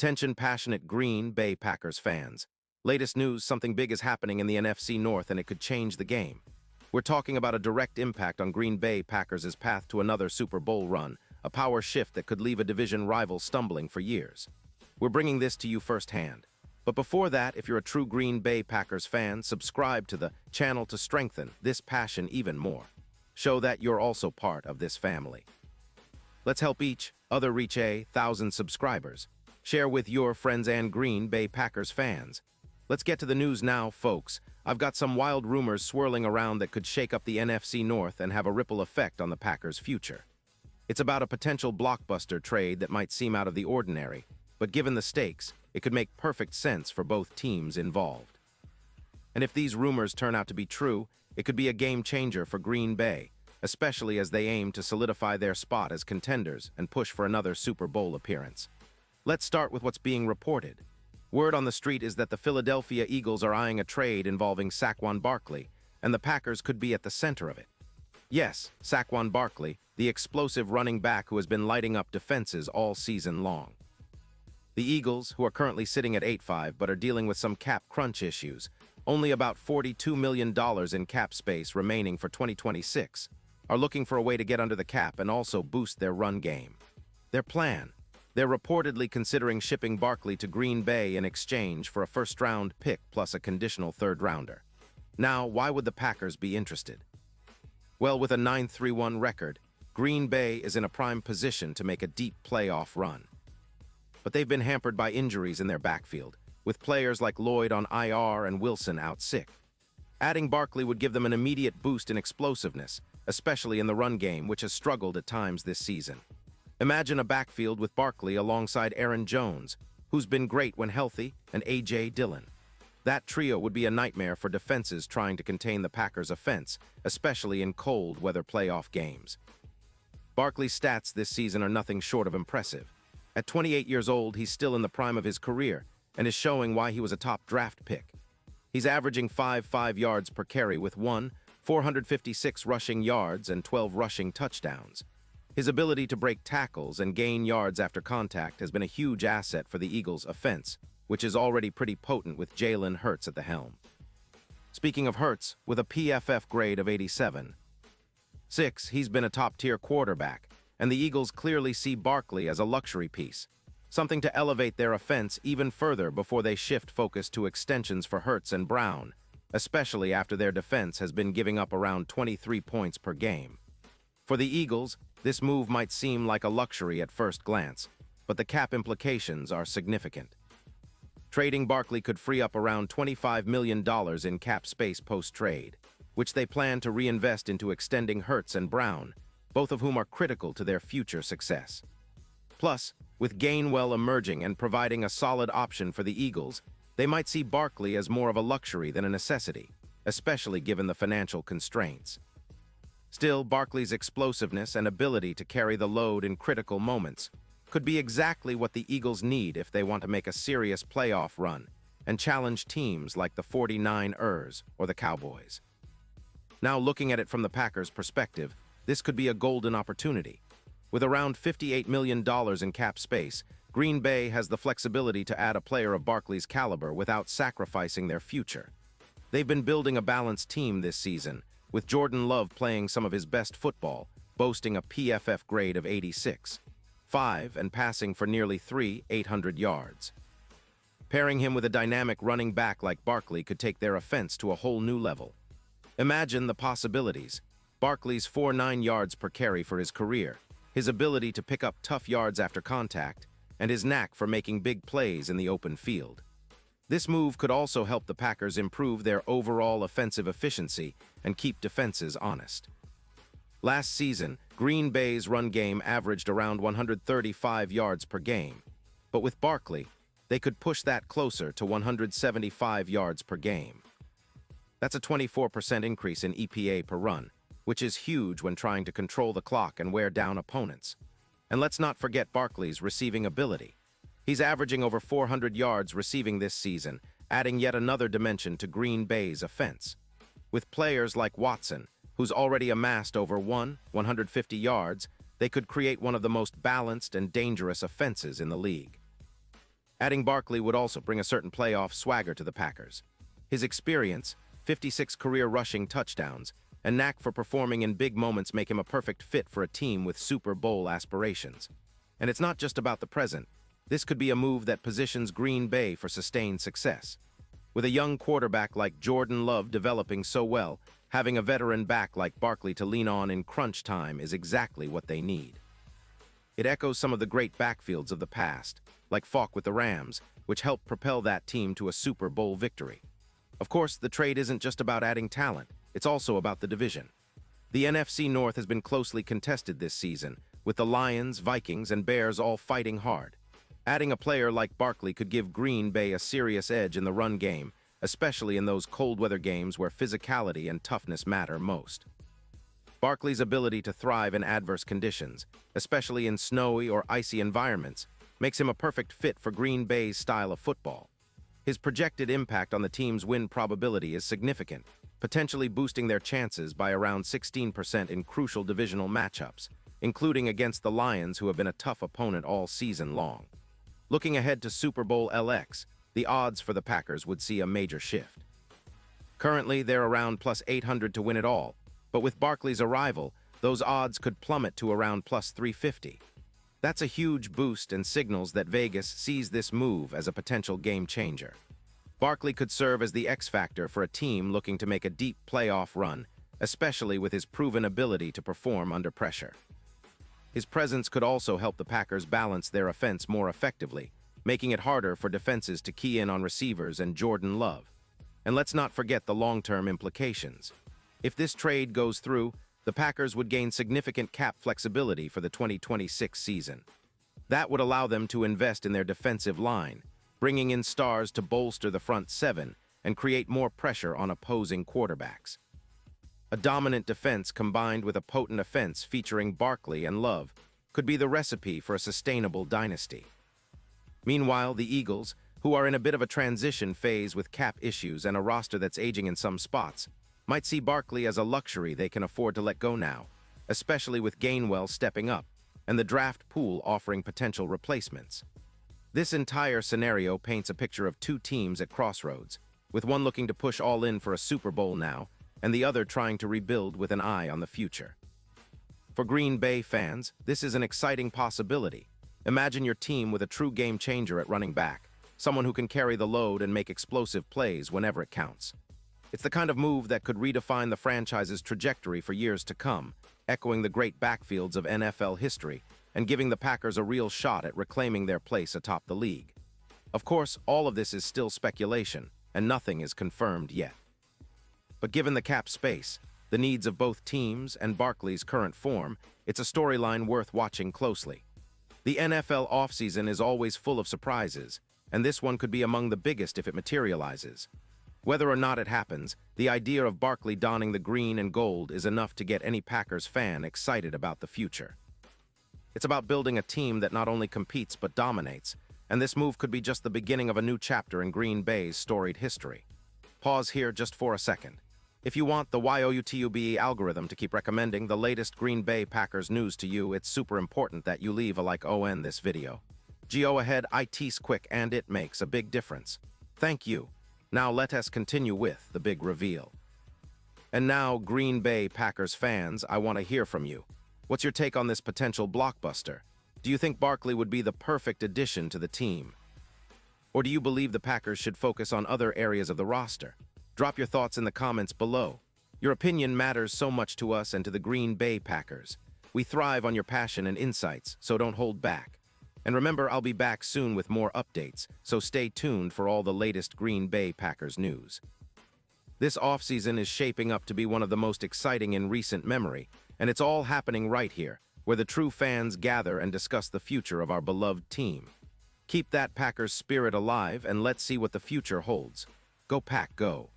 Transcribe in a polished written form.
Attention passionate Green Bay Packers fans. Latest news, something big is happening in the NFC North and it could change the game. We're talking about a direct impact on Green Bay Packers' path to another Super Bowl run, a power shift that could leave a division rival stumbling for years. We're bringing this to you firsthand. But before that, if you're a true Green Bay Packers fan, subscribe to the channel to strengthen this passion even more. Show that you're also part of this family. Let's help each other reach 1,000 subscribers. Share with your friends and Green Bay Packers fans. Let's get to the news now, folks. I've got some wild rumors swirling around that could shake up the NFC North and have a ripple effect on the Packers' future. It's about a potential blockbuster trade that might seem out of the ordinary, but given the stakes, it could make perfect sense for both teams involved. And if these rumors turn out to be true, it could be a game changer for Green Bay, especially as they aim to solidify their spot as contenders and push for another Super Bowl appearance. Let's start with what's being reported. Word on the street is that the Philadelphia Eagles are eyeing a trade involving Saquon Barkley, and the Packers could be at the center of it. Yes, Saquon Barkley, the explosive running back who has been lighting up defenses all season long. The Eagles, who are currently sitting at 8-5 but are dealing with some cap crunch issues, only about $42 million in cap space remaining for 2026, are looking for a way to get under the cap and also boost their run game. Their plan: they're reportedly considering shipping Barkley to Green Bay in exchange for a first-round pick plus a conditional third-rounder. Now, why would the Packers be interested? Well, with a 9-3-1 record, Green Bay is in a prime position to make a deep playoff run. But they've been hampered by injuries in their backfield, with players like Lloyd on IR and Wilson out sick. Adding Barkley would give them an immediate boost in explosiveness, especially in the run game, which has struggled at times this season. Imagine a backfield with Barkley alongside Aaron Jones, who's been great when healthy, and A.J. Dillon. That trio would be a nightmare for defenses trying to contain the Packers' offense, especially in cold-weather playoff games. Barkley's stats this season are nothing short of impressive. At 28 years old, he's still in the prime of his career and is showing why he was a top draft pick. He's averaging 5 yards per carry with 456 rushing yards and 12 rushing touchdowns. His ability to break tackles and gain yards after contact has been a huge asset for the Eagles' offense, which is already pretty potent with Jalen Hurts at the helm. Speaking of Hurts, with a PFF grade of 87.6, he's been a top-tier quarterback, and the Eagles clearly see Barkley as a luxury piece, something to elevate their offense even further before they shift focus to extensions for Hurts and Brown, especially after their defense has been giving up around 23 points per game. For the Eagles, this move might seem like a luxury at first glance, but the cap implications are significant. Trading Barkley could free up around $25 million in cap space post-trade, which they plan to reinvest into extending Hurts and Brown, both of whom are critical to their future success. Plus, with Gainwell emerging and providing a solid option for the Eagles, they might see Barkley as more of a luxury than a necessity, especially given the financial constraints. Still, Barkley's explosiveness and ability to carry the load in critical moments could be exactly what the Eagles need if they want to make a serious playoff run and challenge teams like the 49ers or the Cowboys. Now, looking at it from the Packers' perspective, this could be a golden opportunity. With around $58 million in cap space, Green Bay has the flexibility to add a player of Barkley's caliber without sacrificing their future. They've been building a balanced team this season, with Jordan Love playing some of his best football, boasting a PFF grade of 86.5 and passing for nearly 800 yards. Pairing him with a dynamic running back like Barkley could take their offense to a whole new level. Imagine the possibilities. Barkley's 4.9 yards per carry for his career, his ability to pick up tough yards after contact, and his knack for making big plays in the open field. This move could also help the Packers improve their overall offensive efficiency and keep defenses honest. Last season, Green Bay's run game averaged around 135 yards per game, but with Barkley, they could push that closer to 175 yards per game. That's a 24% increase in EPA per run, which is huge when trying to control the clock and wear down opponents. And let's not forget Barkley's receiving ability. He's averaging over 400 yards receiving this season, adding yet another dimension to Green Bay's offense. With players like Watson, who's already amassed over 150 yards, they could create one of the most balanced and dangerous offenses in the league. Adding Barkley would also bring a certain playoff swagger to the Packers. His experience, 56 career rushing touchdowns, and knack for performing in big moments make him a perfect fit for a team with Super Bowl aspirations. And it's not just about the present. This could be a move that positions Green Bay for sustained success. With a young quarterback like Jordan Love developing so well, having a veteran back like Barkley to lean on in crunch time is exactly what they need. It echoes some of the great backfields of the past, like Falk with the Rams, which helped propel that team to a Super Bowl victory. Of course, the trade isn't just about adding talent, it's also about the division. The NFC North has been closely contested this season, with the Lions, Vikings, and Bears all fighting hard. Adding a player like Barkley could give Green Bay a serious edge in the run game, especially in those cold-weather games where physicality and toughness matter most. Barkley's ability to thrive in adverse conditions, especially in snowy or icy environments, makes him a perfect fit for Green Bay's style of football. His projected impact on the team's win probability is significant, potentially boosting their chances by around 16% in crucial divisional matchups, including against the Lions, who have been a tough opponent all season long. Looking ahead to Super Bowl LX, the odds for the Packers would see a major shift. Currently, they're around plus 800 to win it all, but with Barkley's arrival, those odds could plummet to around plus 350. That's a huge boost and signals that Vegas sees this move as a potential game changer. Barkley could serve as the X factor for a team looking to make a deep playoff run, especially with his proven ability to perform under pressure. His presence could also help the Packers balance their offense more effectively, making it harder for defenses to key in on receivers and Jordan Love. And let's not forget the long-term implications. If this trade goes through, the Packers would gain significant cap flexibility for the 2026 season. That would allow them to invest in their defensive line, bringing in stars to bolster the front seven and create more pressure on opposing quarterbacks. A dominant defense combined with a potent offense featuring Barkley and Love could be the recipe for a sustainable dynasty. Meanwhile, the Eagles, who are in a bit of a transition phase with cap issues and a roster that's aging in some spots, might see Barkley as a luxury they can afford to let go now, especially with Gainwell stepping up and the draft pool offering potential replacements. This entire scenario paints a picture of two teams at crossroads, with one looking to push all in for a Super Bowl now, and the other trying to rebuild with an eye on the future. For Green Bay fans, this is an exciting possibility. Imagine your team with a true game changer at running back, someone who can carry the load and make explosive plays whenever it counts. It's the kind of move that could redefine the franchise's trajectory for years to come, echoing the great backfields of NFL history and giving the Packers a real shot at reclaiming their place atop the league. Of course, all of this is still speculation, and nothing is confirmed yet. But given the cap space, the needs of both teams, and Barkley's current form, it's a storyline worth watching closely. The NFL offseason is always full of surprises, and this one could be among the biggest if it materializes. Whether or not it happens, the idea of Barkley donning the green and gold is enough to get any Packers fan excited about the future. It's about building a team that not only competes but dominates, and this move could be just the beginning of a new chapter in Green Bay's storied history. Pause here just for a second. If you want the YOUTUBE algorithm to keep recommending the latest Green Bay Packers news to you, it's super important that you leave a like on this video. Go ahead, it's quick and it makes a big difference. Thank you. Now let us continue with the big reveal. And now, Green Bay Packers fans, I want to hear from you. What's your take on this potential blockbuster? Do you think Barkley would be the perfect addition to the team? Or do you believe the Packers should focus on other areas of the roster? Drop your thoughts in the comments below. Your opinion matters so much to us and to the Green Bay Packers. We thrive on your passion and insights, so don't hold back. And remember, I'll be back soon with more updates, so stay tuned for all the latest Green Bay Packers news. This offseason is shaping up to be one of the most exciting in recent memory, and it's all happening right here, where the true fans gather and discuss the future of our beloved team. Keep that Packers spirit alive, and let's see what the future holds. Go Pack, go!